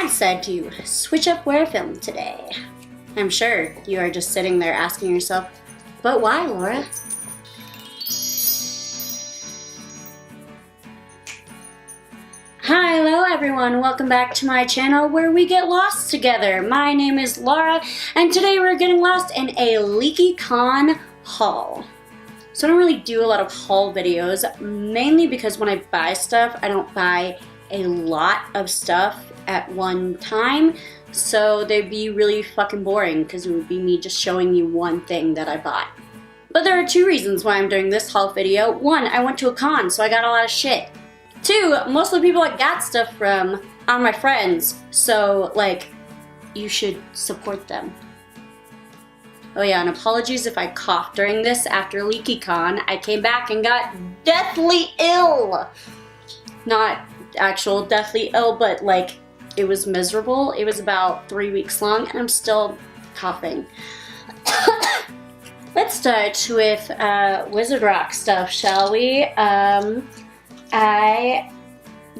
I decided to switch up where I filmed today. I'm sure you are just sitting there asking yourself, but why, Laura? Hi, hello everyone, welcome back to my channel where we get lost together. My name is Lara, and today we're getting lost in a LeakyCon haul. So I don't really do a lot of haul videos, mainly because when I buy stuff, I don't buy a lot of stuff at one time, so they'd be really fucking boring because it would be me just showing you one thing that I bought. But there are two reasons why I'm doing this haul video. One, I went to a con, so I got a lot of shit. Two, most of the people I got stuff from are my friends, so like, you should support them. Oh yeah, and apologies if I coughed during this. After LeakyCon, I came back and got deathly ill. Not actual deathly ill, but like, it was miserable. It was about 3 weeks long, and I'm still coughing. Let's start with Wizard Rock stuff, shall we? I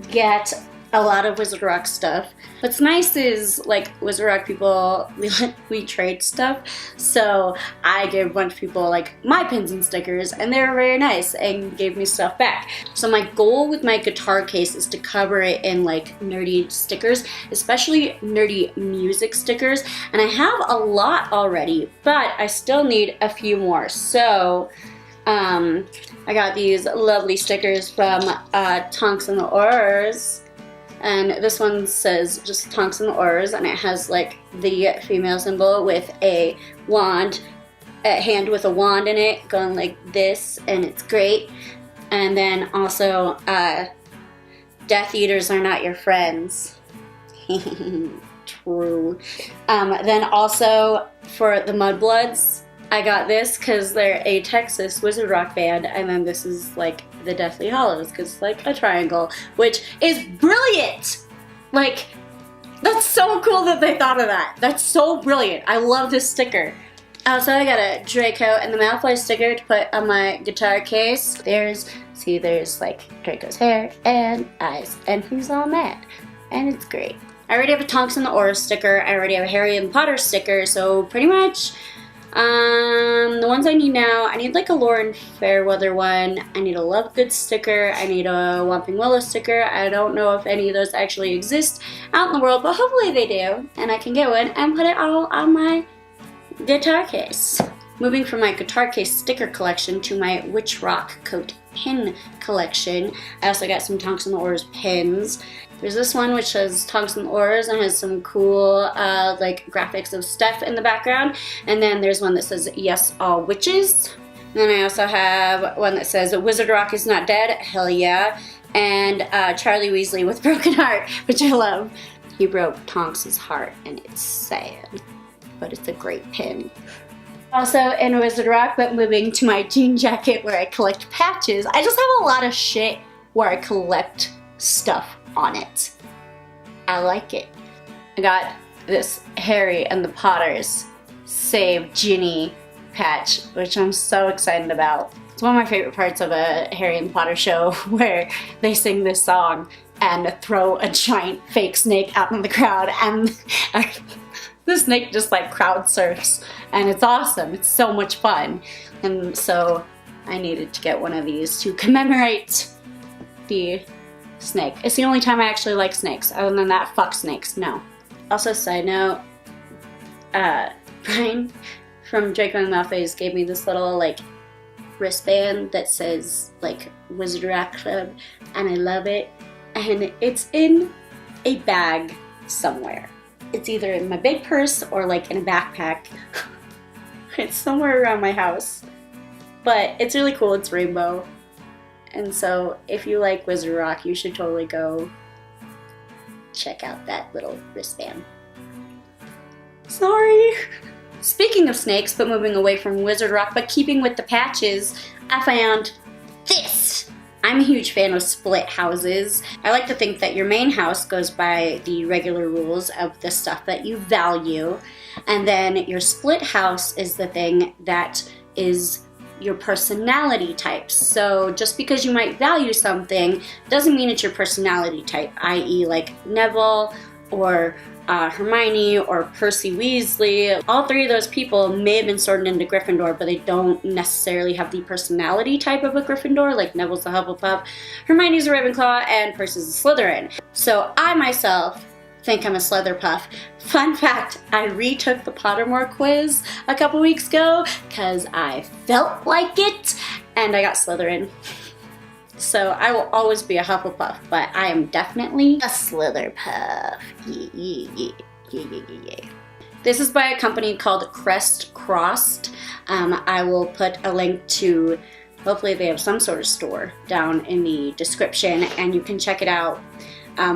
get a lot of Wizard Rock stuff. What's nice is, like, Wizard Rock people, we trade stuff, so I gave a bunch of people, like, my pins and stickers, and they were very nice and gave me stuff back. So my goal with my guitar case is to cover it in, like, nerdy stickers, especially nerdy music stickers, and I have a lot already, but I still need a few more. So I got these lovely stickers from Tonks and the Oars. And this one says just Tonks and the Oars, and it has like the female symbol with a wand, a hand with a wand in it, going like this, and it's great. And then also, Death Eaters are not your friends. True. Then also for the Mudbloods, I got this because they're a Texas Wizard Rock band, and then this is like the Deathly Hallows because it's like a triangle, which is brilliant! Like, that's so cool that they thought of that. That's so brilliant. I love this sticker. Also, I got a Draco and the Malfoy sticker to put on my guitar case. There's like Draco's hair and eyes, and he's all mad, and it's great. I already have a Tonks and the Oars sticker. I already have a Harry and Potter sticker, so pretty much the ones I need now, I need like a Lauren Fairweather one, I need a Love Good sticker, I need a Whomping Willow sticker. I don't know if any of those actually exist out in the world, but hopefully they do, and I can get one and put it all on my guitar case. Moving from my guitar case sticker collection to my Witch Rock Coat pin collection, I also got some Tonks and the Oars pins. There's this one which says Tonks and Oars and has some cool like graphics of Steph in the background. And then there's one that says Yes All Witches. And then I also have one that says Wizard Rock is not dead, hell yeah. And Charlie Weasley with Broken Heart, which I love. He broke Tonks' heart and it's sad, but it's a great pin. Also in Wizard Rock, but moving to my jean jacket where I collect patches. I just have a lot of shit where I collect stuff on it. I like it. I got this Harry and the Potters Save Ginny patch, which I'm so excited about. It's one of my favorite parts of a Harry and the Potter show where they sing this song and throw a giant fake snake out in the crowd, and the snake just like crowd surfs, and it's awesome. It's so much fun. And so I needed to get one of these to commemorate the snake. It's the only time I actually like snakes. Other than that, fuck snakes, no. Also, side note, Brian from Draco and the Malfoys gave me this little like wristband that says like Wizard Rock Club, and I love it. And it's in a bag somewhere. It's either in my big purse or like in a backpack. It's somewhere around my house. But it's really cool, it's rainbow. And so if you like Wizard Rock, you should totally go check out that little wristband. Sorry. Speaking of snakes, but moving away from Wizard Rock, but keeping with the patches, I found this. I'm a huge fan of split houses. I like to think that your main house goes by the regular rules of the stuff that you value, and then your split house is the thing that is your personality types. So just because you might value something doesn't mean it's your personality type, i.e. like Neville or Hermione or Percy Weasley. All three of those people may have been sorted into Gryffindor, but they don't necessarily have the personality type of a Gryffindor, like Neville's a Hufflepuff, Hermione's a Ravenclaw, and Percy's a Slytherin. So I myself think I'm a Slitherpuff. Fun fact, I retook the Pottermore quiz a couple weeks ago because I felt like it, and I got Slytherin. So I will always be a Hufflepuff, but I am definitely a Slitherpuff. Yeah. This is by a company called Crest Crossed. I will put a link to, hopefully they have some sort of store down in the description, and you can check it out.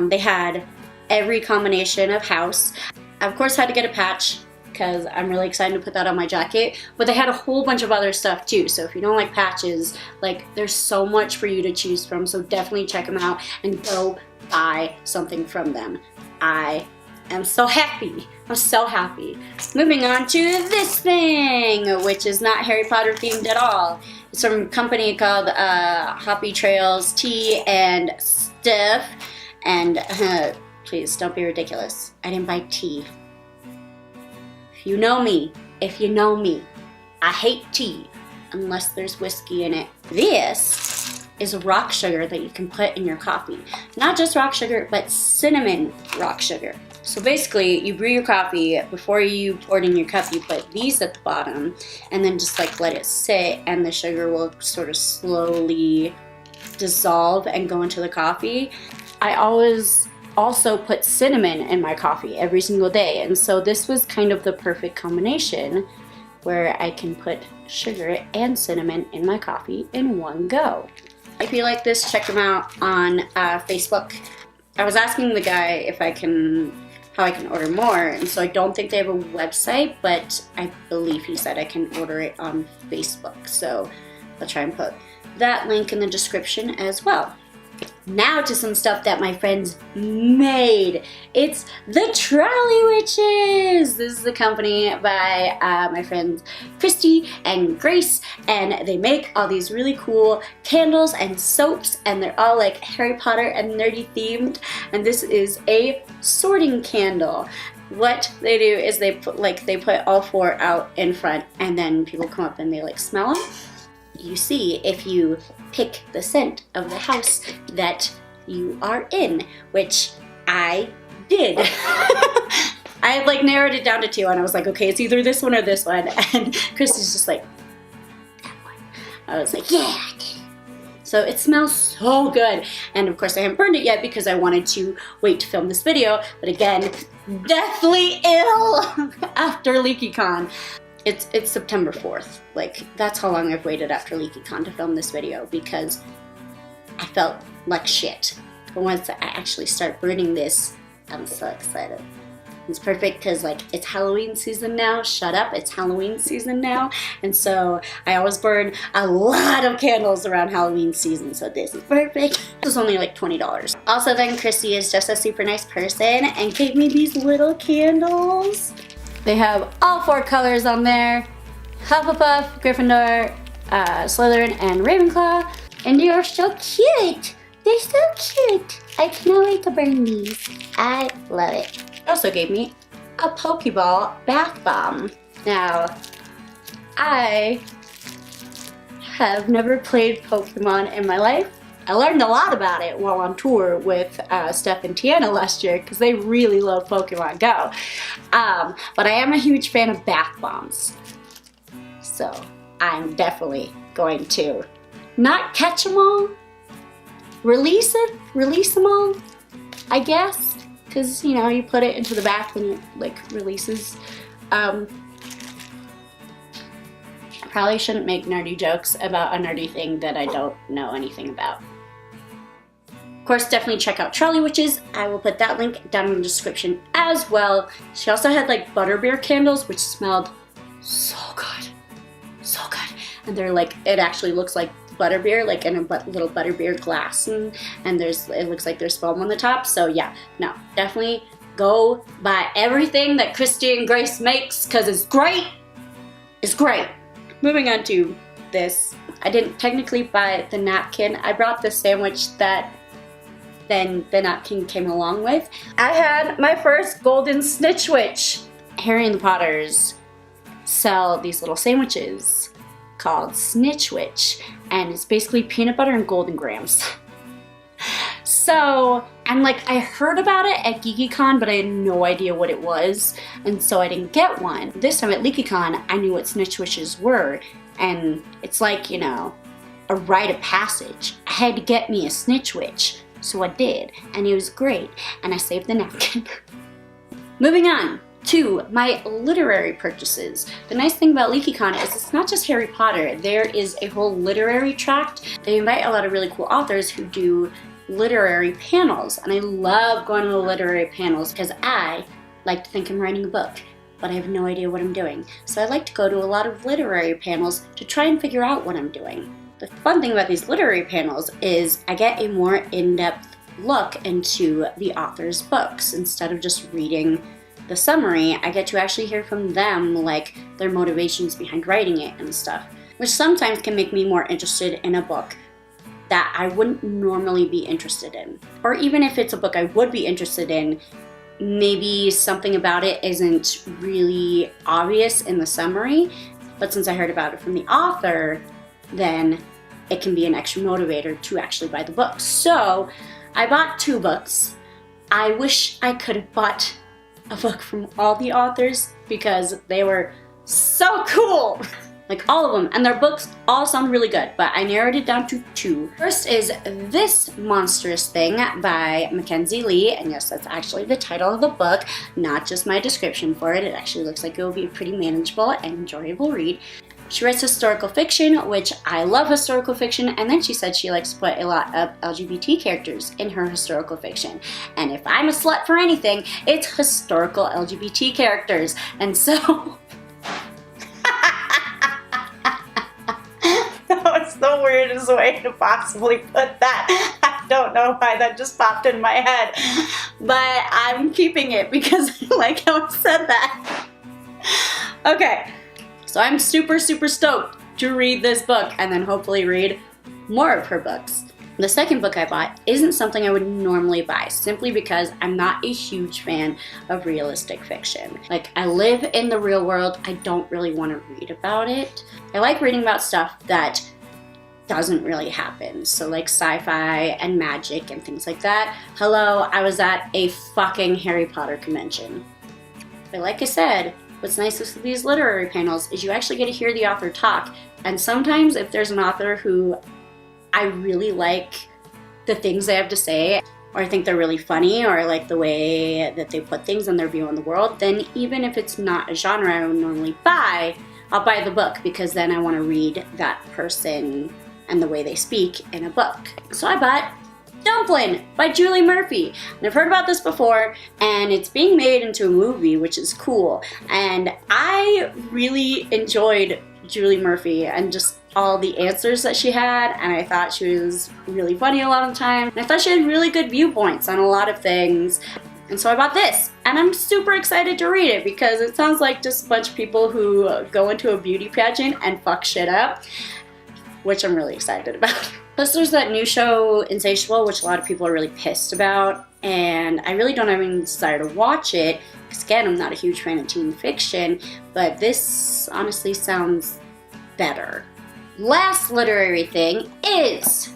They had every combination of house. I of course had to get a patch because I'm really excited to put that on my jacket, but they had a whole bunch of other stuff too. So if you don't like patches, like there's so much for you to choose from, so definitely check them out and go buy something from them. I am so happy. I'm so happy. Moving on to this thing, which is not Harry Potter themed at all. It's from a company called Hoppy Trails Tea and Stuff. And please don't be ridiculous. I didn't buy tea. If you know me, I hate tea unless there's whiskey in it. This is rock sugar that you can put in your coffee. Not just rock sugar, but cinnamon rock sugar. So basically, you brew your coffee, before you pour it in your cup, you put these at the bottom, and then just like let it sit, and the sugar will sort of slowly dissolve and go into the coffee. I always also put cinnamon in my coffee every single day, and so this was kind of the perfect combination where I can put sugar and cinnamon in my coffee in one go. If you like this, check them out on Facebook. I was asking the guy if how I can order more, and so I don't think they have a website, but I believe he said I can order it on Facebook, so I'll try and put that link in the description as well. Now to some stuff that my friends made. It's the Trolley Witches! This is a company by my friends Christy and Grace, and they make all these really cool candles and soaps, and they're all like Harry Potter and nerdy themed, and this is a sorting candle. What they do is they put all four out in front, and then people come up and they like smell them. You see if you pick the scent of the house that you are in, which I did. I had like narrowed it down to two, and I was like, okay, it's either this one or this one, and Christy's just like, that one. I was like, yeah, I did it. So it smells so good, and of course I haven't burned it yet because I wanted to wait to film this video, but again, deathly ill after LeakyCon. It's September 4th. Like, that's how long I've waited after LeakyCon to film this video, because I felt like shit. But once I actually start burning this, I'm so excited. It's perfect because, like, it's Halloween season now. Shut up, it's Halloween season now. And so I always burn a lot of candles around Halloween season, so this is perfect. This was only like $20. Also then, Christy is just a super nice person and gave me these little candles. They have all four colors on there: Hufflepuff, Gryffindor, Slytherin, and Ravenclaw. And they are so cute! They're so cute! I cannot wait to burn these. I love it. They also gave me a Pokeball bath bomb. Now, I have never played Pokemon in my life. I learned a lot about it while on tour with Steph and Tiana last year, because they really love Pokemon Go. But I am a huge fan of bath bombs. So I'm definitely going to not catch them all, release them all, I guess. Because, you know, you put it into the bath and it like releases. I probably shouldn't make nerdy jokes about a nerdy thing that I don't know anything about. Of course, definitely check out Trolley Witches. I will put that link down in the description as well. She also had like butterbeer candles, which smelled so good. So good. And they're like, it actually looks like butterbeer, like in a little butterbeer glass, and it looks like there's foam on the top. So yeah, no, definitely go buy everything that Christy and Grace makes, because it's great. It's great. Moving on to this. I didn't technically buy the napkin. I brought the sandwich that than the napkin came along with. I had my first golden snitch witch. Harry and the Potters sell these little sandwiches called Snitch Witch, and it's basically peanut butter and golden grams. So, and like, I heard about it at LeakyCon, but I had no idea what it was, and so I didn't get one. This time at LeakyCon, I knew what Snitch Witches were, and it's like, you know, a rite of passage. I had to get me a Snitch Witch, so I did, and it was great, and I saved the napkin. Moving on to my literary purchases. The nice thing about LeakyCon is it's not just Harry Potter. There is a whole literary tract. They invite a lot of really cool authors who do literary panels, and I love going to the literary panels because I like to think I'm writing a book, but I have no idea what I'm doing. So I like to go to a lot of literary panels to try and figure out what I'm doing. The fun thing about these literary panels is I get a more in-depth look into the author's books. Instead of just reading the summary, I get to actually hear from them, like their motivations behind writing it and stuff, which sometimes can make me more interested in a book that I wouldn't normally be interested in. Or even if it's a book I would be interested in, maybe something about it isn't really obvious in the summary, but since I heard about it from the author, then it can be an extra motivator to actually buy the book. So I bought 2 books. I wish I could have bought a book from all the authors because they were so cool. Like all of them, and their books all sound really good, but I narrowed it down to 2. First is This Monstrous Thing by Mackenzie Lee, and yes, that's actually the title of the book, not just my description for it. It actually looks like it will be a pretty manageable and enjoyable read. She writes historical fiction, which I love historical fiction, and then she said she likes to put a lot of LGBT characters in her historical fiction. And if I'm a slut for anything, it's historical LGBT characters. And so that was the weirdest way to possibly put that. I don't know why that just popped in my head, but I'm keeping it because I like how I said that. Okay. So I'm super stoked to read this book and then hopefully read more of her books. The second book I bought isn't something I would normally buy, simply because I'm not a huge fan of realistic fiction. Like, I live in the real world, I don't really want to read about it. I like reading about stuff that doesn't really happen, so like sci-fi and magic and things like that. Hello, I was at a fucking Harry Potter convention. But like I said, what's nice with these literary panels is you actually get to hear the author talk, and sometimes if there's an author who I really like the things they have to say, or I think they're really funny, or I like the way that they put things on their view on the world, then even if it's not a genre I would normally buy, I'll buy the book because then I want to read that person and the way they speak in a book. So I bought Dumplin' by Julie Murphy. And I've heard about this before, and it's being made into a movie, which is cool. And I really enjoyed Julie Murphy and just all the answers that she had, and I thought she was really funny a lot of the time. And I thought she had really good viewpoints on a lot of things. And so I bought this, and I'm super excited to read it because it sounds like just a bunch of people who go into a beauty pageant and fuck shit up, which I'm really excited about. Plus there's that new show, Insatiable, which a lot of people are really pissed about, and I really don't have any desire to watch it, because again, I'm not a huge fan of teen fiction, but this honestly sounds better. Last literary thing is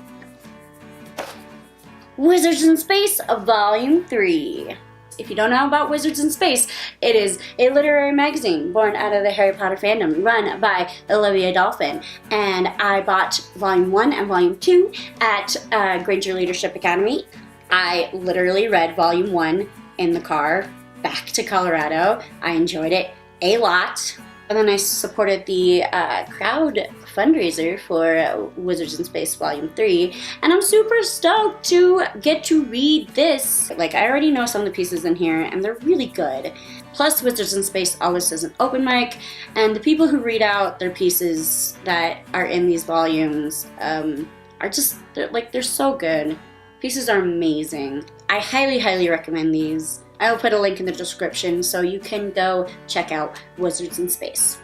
Wizards in Space, Volume 3. If you don't know about Wizards in Space, it is a literary magazine born out of the Harry Potter fandom, run by Olivia Dolphin. And I bought Volume 1 and Volume 2 at Granger Leadership Academy. I literally read Volume 1 in the car back to Colorado. I enjoyed it a lot. And then I supported the crowd fundraiser for Wizards in Space Volume 3, and I'm super stoked to get to read this. Like, I already know some of the pieces in here, and they're really good. Plus, Wizards in Space always does an open mic, and the people who read out their pieces that are in these volumes are just, they're so good. Pieces are amazing. I highly recommend these. I will put a link in the description so you can go check out Wizards in Space.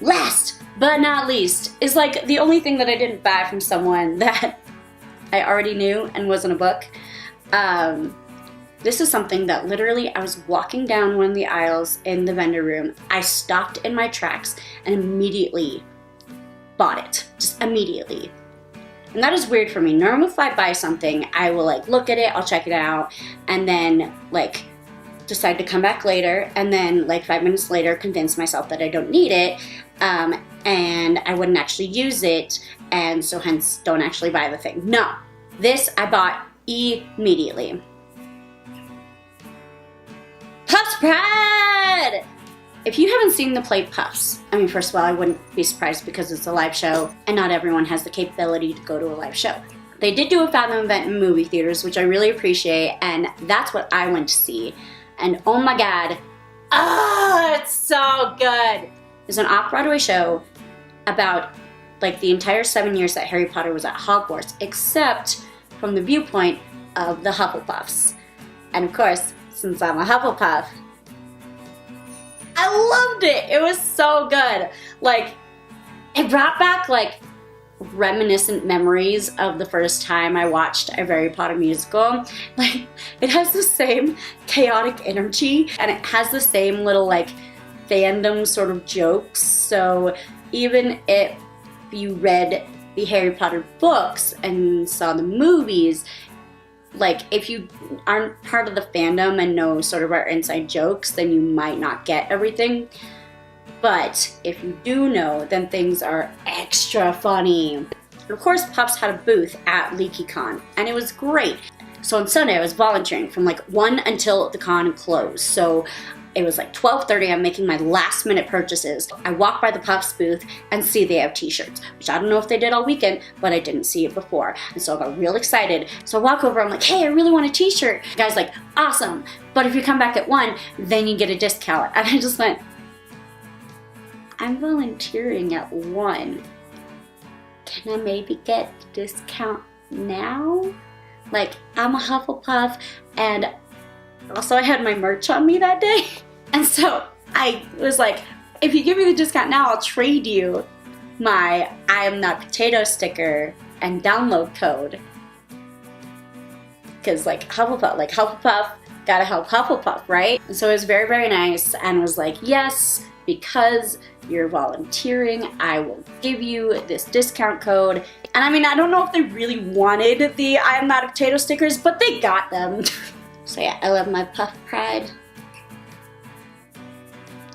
Last but not least is like the only thing that I didn't buy from someone that I already knew and wasn't a book. This is something that literally I was walking down one of the aisles in the vendor room. I stopped in my tracks and immediately bought it. Just immediately. And that is weird for me. Normally if I buy something, I will like look at it, I'll check it out, and then like decide to come back later, and then like 5 minutes later convince myself that I don't need it, and I wouldn't actually use it, and so hence don't actually buy the thing. No, this I bought immediately. Puffs Pride! If you haven't seen the play Puffs, I mean, first of all, I wouldn't be surprised because it's a live show and not everyone has the capability to go to a live show. They did do a Fathom event in movie theaters, which I really appreciate, and that's what I went to see. And oh my God, it's so good. It's an off-Broadway show about like the entire 7 years that Harry Potter was at Hogwarts, except from the viewpoint of the Hufflepuffs. And of course, since I'm a Hufflepuff, I loved it. It was so good. Like, it brought back like reminiscent memories of the first time I watched a Harry Potter musical. Like, it has the same chaotic energy and it has the same little like fandom sort of jokes. So even if you read the Harry Potter books and saw the movies, like if you aren't part of the fandom and know sort of our inside jokes, then you might not get everything. But if you do know, then things are extra funny. And of course, Puffs had a booth at LeakyCon, and it was great. So on Sunday, I was volunteering from like 1 until the con closed. So it was like 12:30, I'm making my last minute purchases. I walk by the Puffs booth and see they have t-shirts, which I don't know if they did all weekend, but I didn't see it before. And so I got real excited. So I walk over, I'm like, hey, I really want a t-shirt. The guy's like, awesome, but if you come back at 1, then you get a discount. And I just went, I'm volunteering at 1. Can I maybe get the discount now? Like, I'm a Hufflepuff, and also I had my merch on me that day. And so I was like, if you give me the discount now, I'll trade you my I Am Not Potato sticker and download code. Because like Hufflepuff, gotta help Hufflepuff, right? And so it was very, very nice, and was like, yes, because you're volunteering, I will give you this discount code. And I mean, I don't know if they really wanted the I Am Not a Potato stickers, but they got them. So yeah, I love my Puff Pride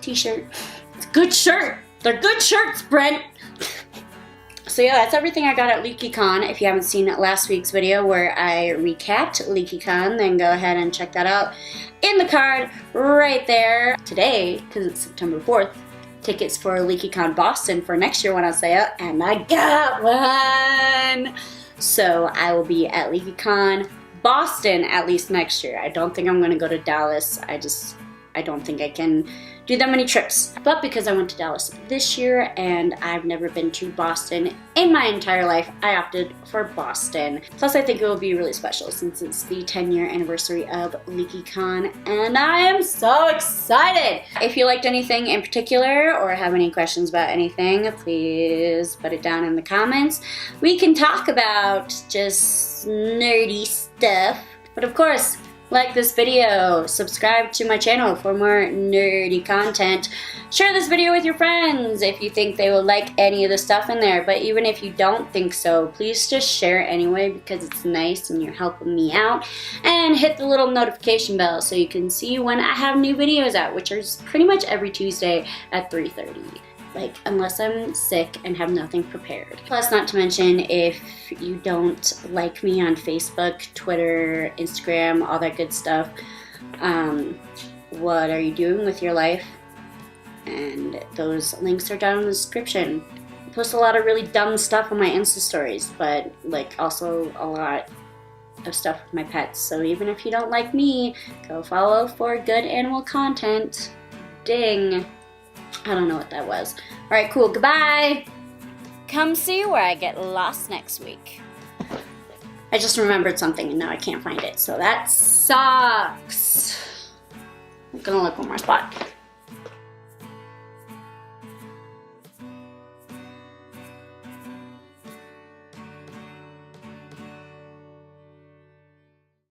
t-shirt. It's a good shirt. They're good shirts, Brent. So yeah, that's everything I got at LeakyCon. If you haven't seen last week's video where I recapped LeakyCon, then go ahead and check that out in the card right there. Today, because it's September 4th, tickets for LeakyCon Boston for next year went on sale, and I got one! So I will be at LeakyCon Boston at least next year. I don't think I'm going to go to Dallas. I don't think I can do that many trips. But because I went to Dallas this year and I've never been to Boston in my entire life, I opted for Boston. Plus I think it will be really special since it's the 10-year anniversary of LeakyCon, and I am so excited! If you liked anything in particular or have any questions about anything, please put it down in the comments. We can talk about just nerdy stuff. But of course, like this video, subscribe to my channel for more nerdy content. Share this video with your friends if you think they will like any of the stuff in there. But even if you don't think so, please just share it anyway because it's nice and you're helping me out. And hit the little notification bell so you can see when I have new videos out, which are pretty much every Tuesday at 3:30. Like, unless I'm sick and have nothing prepared. Plus, not to mention, if you don't like me on Facebook, Twitter, Instagram, all that good stuff, what are you doing with your life? And those links are down in the description. I post a lot of really dumb stuff on my Insta stories, but like also a lot of stuff with my pets. So even if you don't like me, go follow for good animal content. Ding. I don't know what that was. Alright, cool. Goodbye! Come see where I get lost next week. I just remembered something and now I can't find it, so that sucks. I'm gonna look one more spot.